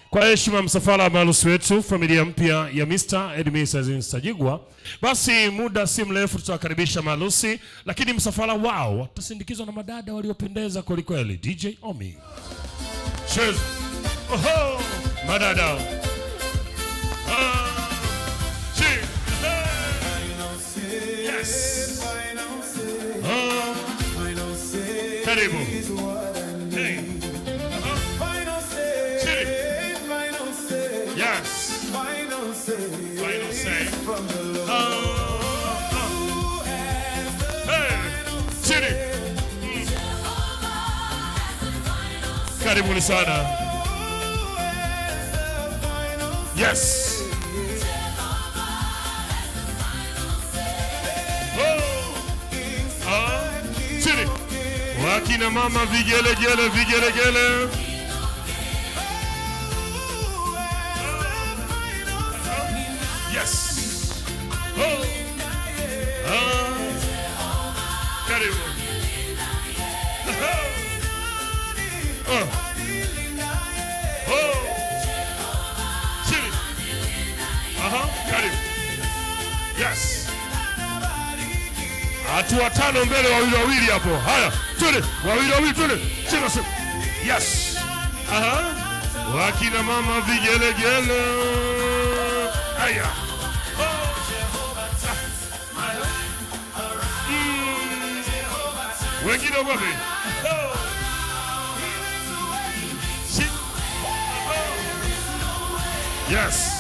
Kwa heshima msafara wa maharusi wetu, familia mpya ya Mr. and Mrs. Nsajigwa, basi muda si mrefu tutawakaribisha maharusi, lakini msafara wao watasindikizwa na madada waliopendeza kweli kweli. DJ Omi. Cheers. Oho, madada. Cheers. Yes. Karibu. Hey. Yes. Final say. Hey. Chini. Karibuni sana. Yes. Chini. Wakina mama vigelegele vigelegele. Yes. Karibu. Chini. Karibu. Yes. Hatua tano mbele, wawili wawili hapo. Haya, twende. Wawili wawili twende. Chini. Yes. Wakina mama vigelegele. Haya. Wengine wapi? Yes.